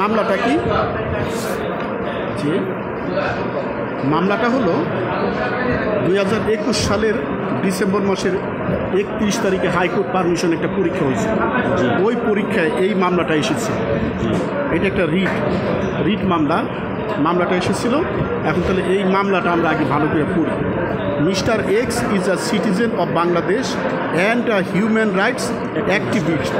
মামলাটা কি? যে মামলাটা হলো 2021 সালের ডিসেম্বর মাসের 31 তারিখে হাইকোর্ট পারমিশন একটা পরীক্ষা হয়েছে। ওই পরীক্ষায় এই মামলাটা এসেছে। এটা একটা রিট মামলাটা এসেছিল। এখন তাহলে এই মামলাটা আমরা আগে ভালো করে পড়ি। Mr. X is a citizen of Bangladesh and a human rights activist.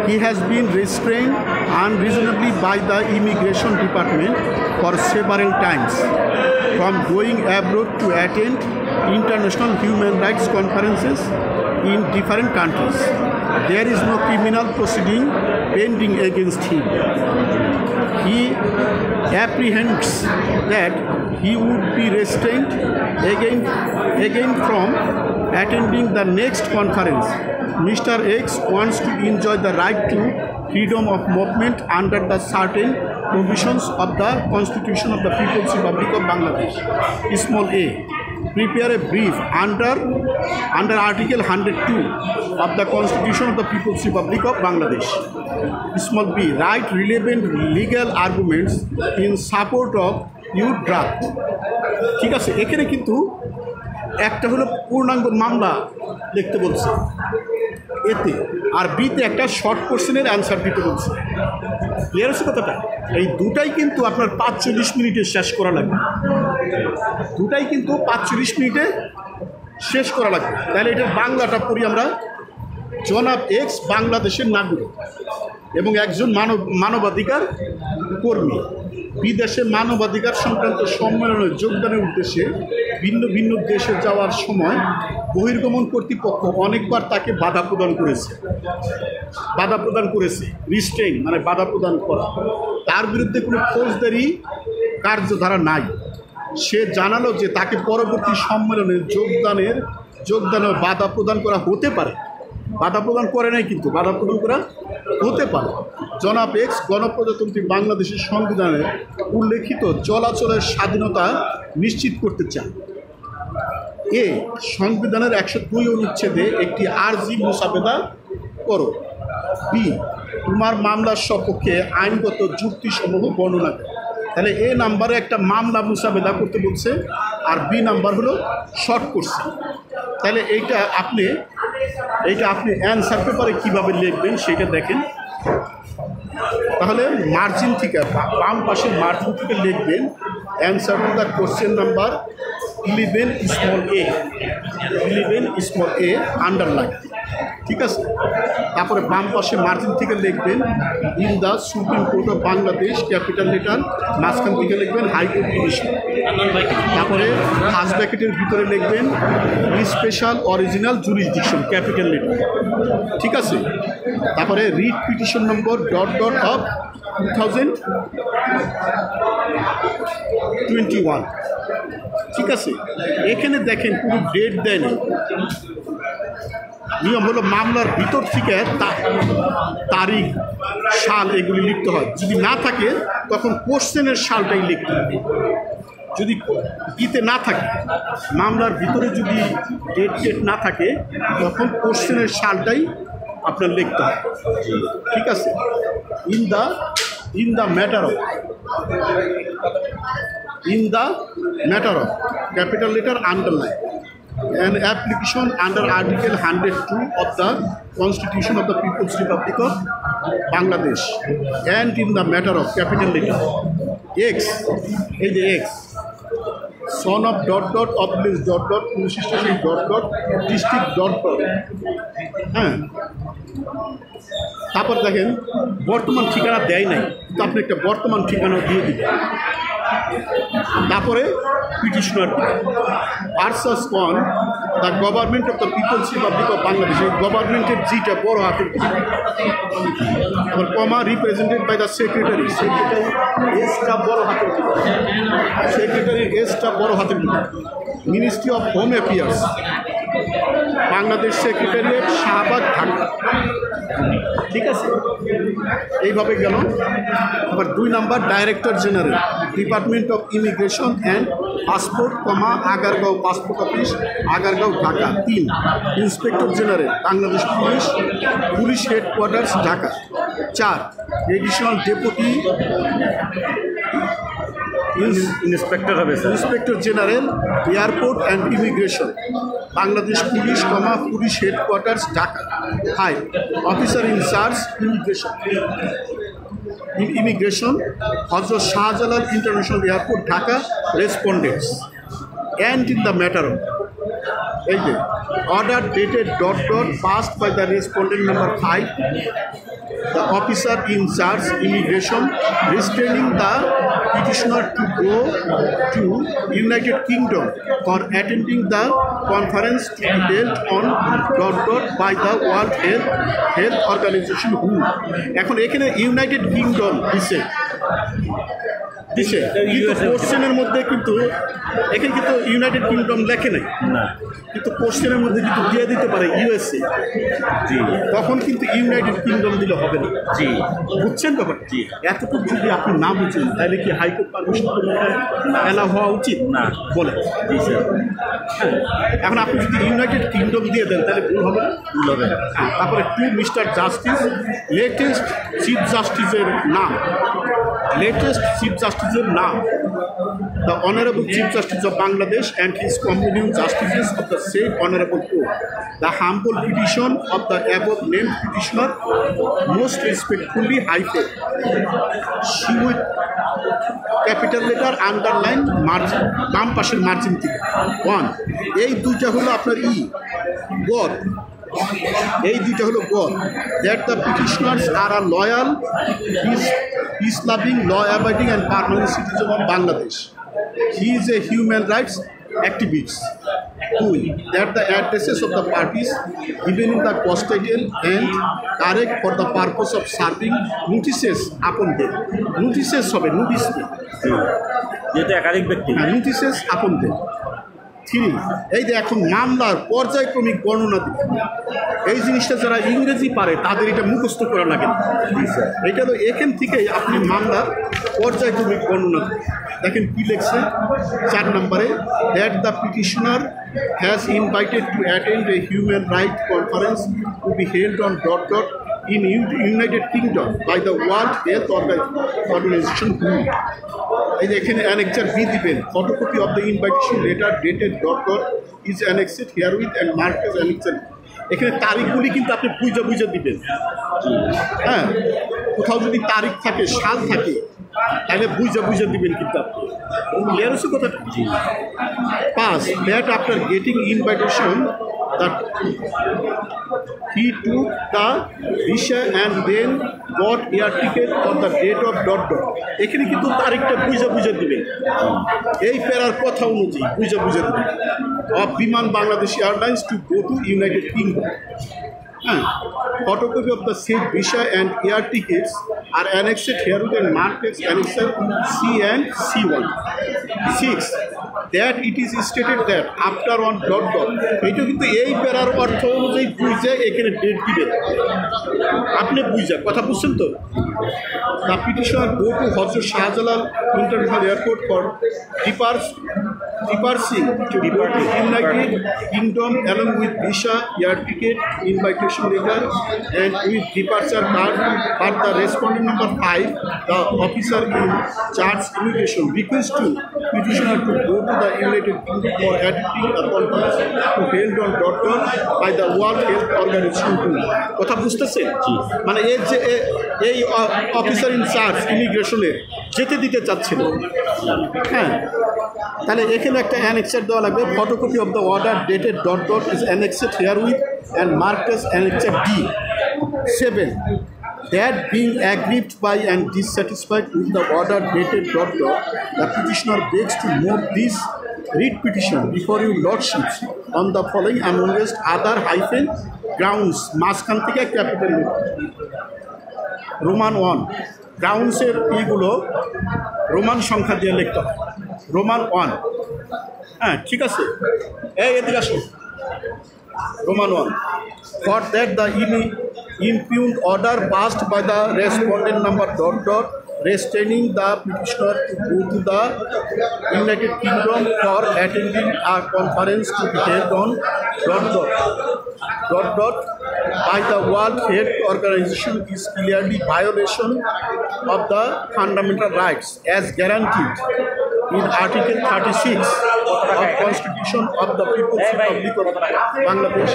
He has been restrained unreasonably by the Immigration Department for several times from going abroad to attend international human rights conferences in different countries. There is no criminal proceeding pending against him. He apprehends that he would be restrained again from attending the next conference. Mr. X wants to enjoy the right to freedom of movement under the certain provisions of the Constitution of the People's Republic of Bangladesh. Small a. Prepare a brief under Article 102 of the Constitution of the People's Republic of Bangladesh. Small b. Write relevant legal arguments in support of your draft. ঠিক আছে, এখানে কিন্তু একটা হলো পূর্ণাঙ্গ মামলা লিখতে বলছে এতে, আর বিতে একটা শর্ট কোশ্চেনের অ্যান্সার দিতে বলছে। ক্লিয়ার আছে কথাটা? এই দুটাই কিন্তু আপনার 45 মিনিটে শেষ করা লাগবে। দুটাই কিন্তু 45 মিনিটে শেষ করা লাগবে। তাহলে এটার বাংলাটা পড়ি আমরা। জনাব এক্স বাংলাদেশের নাগরিক এবং একজন মানবাধিকার কর্মী। বিদেশে মানবাধিকার সংক্রান্ত সম্মেলনে যোগদানের উদ্দেশ্যে ভিন্ন ভিন্ন দেশে যাওয়ার সময় বহির্গমন কর্তৃপক্ষ অনেকবার তাকে বাধা প্রদান করেছে। রিস্ট্রেইন মানে বাধা প্রদান করা। তার বিরুদ্ধে কোনো ফৌজদারি কার্যধারা নাই। সে জানালো যে তাকে পরবর্তী সম্মেলনে যোগদানে বাধা প্রদান করা হতে পারে। বাধা প্রদান করে নাই, কিন্তু বাধা প্রদান করা হতে পারে। জনাব এক্স গণপ্রজাতন্ত্রী বাংলাদেশের সংবিধানে উল্লেখিত চলাচলের স্বাধীনতা নিশ্চিত করতে চান। এ. সংবিধানের 102 অনুচ্ছেদে একটি আর্জি মোসাবেদা করো। বি. তোমার মামলার সপক্ষে আইনগত যুক্তিসমূহ বর্ণনা করো। তাহলে এ নাম্বারে একটা মামলা মোসাবেদা করতে বলছে, আর বি নাম্বার হলো শর্ট কোশ্চেন। তাহলে এইটা আপনি অ্যান্সার পেপারে কীভাবে লিখবেন সেটা দেখেন। তাহলে মার্জিন থেকে বাম পাশের মার্জিন থেকে লিখবেন answer to the question number 11 small A underline. ঠিক আছে, তারপরে বাম পাশে মার্জিন থেকে লিখবেন in the supreme court of Bangladesh capital letter, মাঝখান থেকে লিখবেন হাইকোর্ট ডিভিশন। তারপরে ফার্স্ট ব্র্যাকেটের ভিতরে লিখবেন special original jurisdiction capital letter. ঠিক আছে, তারপরে রিট পিটিশন নম্বর ... অফ 2021। ঠিক আছে, এখানে দেখেন কোনো ডেট দেয় না। নিয়ম হলো মামলার ভিতর থেকে তারিখ, সাল এগুলি লিখতে হয়। যদি না থাকে তখন কোশ্চেনের সালটাই লিখতে হবে। যদি ইতে না থাকে, মামলার ভিতরে যদি ডেট না থাকে তখন কোশ্চেনের সালটাই আপনার লিখতে হয়। ঠিক আছে, in the matter of capital letter underline an application under Article 102 of the Constitution of the People's Republic of Bangladesh and in the matter of capital letter X, এই যে X son of ... of this ... constitution ... district ... হ্যাঁ, তারপর দেখেন বর্তমান ঠিকানা দেয় নাই, তো আপনি একটা বর্তমান ঠিকানা দিয়ে দিবেন। তারপরে petitioner versus on the government of the people's republic of Bangladesh. এই গভর্নমেন্টের জিটা বড় হাতের, comma represented by the secretary এসটা বড় হাতের, সেক্রেটারির এসটা বড় হাতের। Ministry of home affairs Bangladesh secretariat Shahbag Dhaka. ঠিক আছে, এইভাবে গেল। আবার 2 number director general department of immigration and passport, Agargaon passport office, Agargaon Dhaka. 3 inspector general Bangladesh police headquarters Dhaka. 4 Additional Deputy Inspector General, Airport and Immigration, Bangladesh Police, Police Headquarters, Dhaka. Hi, Officer in Charge, Immigration, Hazrat Shahjalal International Airport, Dhaka, Respondents. And in the matter of order dated ... passed by the respondent number 5, the officer in charge Immigration restraining the petitioner to go to United Kingdom for attending the conference to be held on ... by the World Health Organization WHO. এখন এখানে United kingdom দিছে কোশ্চেনের মধ্যে কিন্তু এখানে কিন্তু United kingdom লেখে নাই, কিন্তু কোশ্চেনের মধ্যে কিন্তু দিয়ে দিতে পারে ইউএসএ। জি, তখন কিন্তু ইউনাইটেড কিংডম দিলে হবে না। জি, বুঝছেন ব্যাপার? জি, এতটুকু যদি আপনি না বুঝেন তাহলে কি হাইকোর্ট পারমিশন এলাও হওয়া উচিত না বলে? জি স্যার। হ্যাঁ, এখন আপনি যদি ইউনাইটেড কিংডম দিয়ে দেন তাহলে ভুল হবে না? ভুল হবে না। তারপরে মিস্টার জাস্টিস, লেটেস্ট চিফ জাস্টিসের নাম, the Honorable Chief Justice of Bangladesh and his companion justices of the said Honorable Court. The humble petition of the above named petitioner most respectfully hyphen. She with capital letter underline margin, বাম পাশের margin থেকে 1, এই দুইটা হলো আপনার god, এই দুইটা হলো god, that the petitioners are a loyal, peace-loving, law-abiding and permanent citizen of Bangladesh. He is a human rights activist. 2, that the addresses of the parties given in the custodial and correct for the purpose of serving notices upon them. Notices হবে, notice যেটা একাধিক ব্যক্তি, notices upon them. 3, এই যে এখন মামলার পর্যায়ক্রমিক বর্ণনা দিবে, এই জিনিসটা যারা ইংরেজি পারে তাদের এটা মুখস্থ করা লাগে না। এটা হলো এখান থেকেই আপনি মামলার পর্যায়ক্রমিক বর্ণনা দিবেন। দেখেন কি লেখছে 4 নম্বরে, that the petitioner has invited to attend a human right conference to be held on ... in United Kingdom by the World Health Organization WHO. এই যে এখানে annexure B দিবেন, photocopy of the invitation letter dated ... is annexed herewith and marked as annexure. এখানে তারিখগুলি কিন্তু আপনি বুঝে দিবেন। হ্যাঁ, কোথাও যদি তারিখ থাকে, সাল থাকে, তাহলে বুঝে দিবেন কিন্তু আপনি। ক্লিয়ার হচ্ছে কথাটা? 5, that after getting invitation that he took the visa and then got air ticket for the date of ... এখানে কিন্তু তারিখটা বুঝে দিবেন, এই প্যারার কথা অনুযায়ী বুঝে দিবেন। of বিমান Bangladesh airlines to go to United Kingdom. Photocopy of the said visa and air tickets are annexed herewith and marked as annexure C and C1. 6, that it is stated that after on ... এটা কিন্তু এই প্যারার অর্থ অনুযায়ী বুঝে এখানে date দিবেন, আপনি বুঝে কথা বুঝছেন তো? The petitioner go to Hazrat Shahjalal International Airport for departing to United Kingdom along with visa, air ticket, invitation letter and with departure card. But the respondent number 5, the officer in charge immigration, request to petitioner to go to the United Kingdom for attending a conference to held on ... by the World Health Organization WHO. কথা বুঝতেছেন? মানে এই officer in charge ইমিগ্রেশনের যেতে দিতে চাচ্ছিল। হ্যাঁ, তাহলে এখানে একটা অ্যানেক্সার দেওয়া লাগবে, photocopy of the order dated ... is annexed herewith and marked as annexure D. 7, that being aggrieved by and dissatisfied with the order dated ... the petitioner begs to move this read petition before your lordships on the following amongst other grounds. মাঝখান থেকে capital Roman 1 গ্রাউন্ডসের এইগুলো Roman সংখ্যা দিয়ে লিখতে হয়, Roman 1। হ্যাঁ, ঠিক আছে, এদিকে আসুন। Roman 1, for that the impugned order passed by the respondent number ... restraining the petitioner to go to the United Kingdom for attending a conference to be held on ... by the World Health Organization is clearly violation of the fundamental rights as guaranteed in Article 36 of Constitution of the People's Republic of Bangladesh.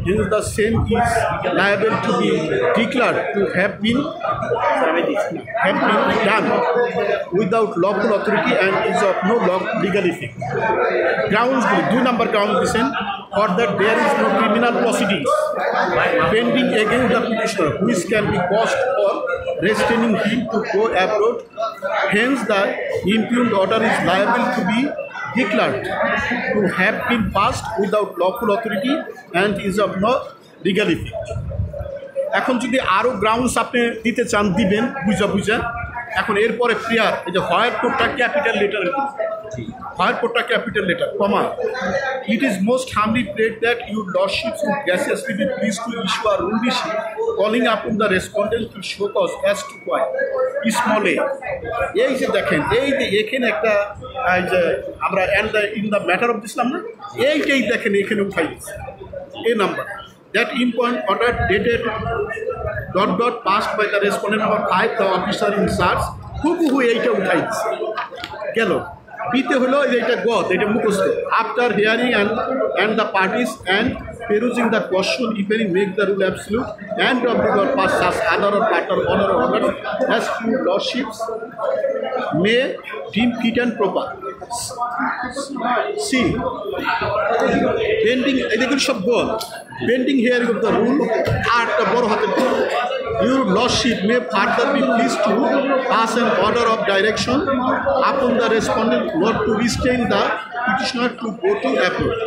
Hence the same is liable to be declared to have been done without lawful authority and is of no legal effect. Grounds 2 number ground listen for that there is no criminal proceedings pending against the petitioner which can be caused for restraining him to go abroad. Hence the impugned order is liable to be declared to have been passed without lawful authority and is of no legal effect. এখন যদি আরও grounds আপনি দিতে চান দিবেন বুঝা এখন এরপরে প্রেয়ার এই যে হোয়ার কোডটা ক্যাপিটাল লেটার হোয়ার কোডটা capital letter comma it is most humbly prayed that your lordships would graciously be pleased to issue আর rule receipt calling upon the respondent to show cause as to why small a এই যে দেখেন এই যে এখানে একটা এই যে আমরা ইন দ্য ম্যাটার অফ দিছিলাম না এইটাই দেখেন এখানে উঠাই দিচ্ছে এই number that in point order dated ... passed by the respondent number 5 the officer in charge who এইটা উঠাইছে গেল পিতে হলো এইটা গত এটা মুখস্থ after hearing and the parties and perusing the question if any make the rule absolute and obligor pass such other or partner honor or honor as few lordships may deem fit and proper. See pending এদিকে সব বল pending hearing of the rule R the বড় হাতে your lordship may further be pleased to pass an order of direction upon the respondent not to restrain the petitioner to go to abroad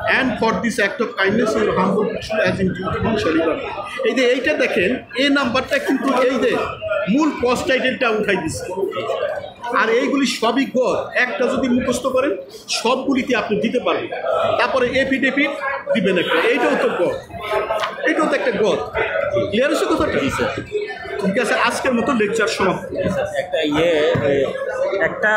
and for this act of kindness your humble petition as in due form shall be done. এই যে এইটা দেখেন এই নাম্বারটা কিন্তু এই যে মূল পোস্ট টাইটেলটা উঠাই দিচ্ছে আর এইগুলি সবই গদ একটা যদি মুখস্থ করেন সবগুলিতে আপনি দিতে পারবেন তারপরে এফিডেভিট দিবেন একটা এইটাও তো গদ এইটাও তো একটা গদ ক্লিয়ার হচ্ছে কথাটা ঠিক আছে আজকের মতো লেকচার সমাপ্ত একটা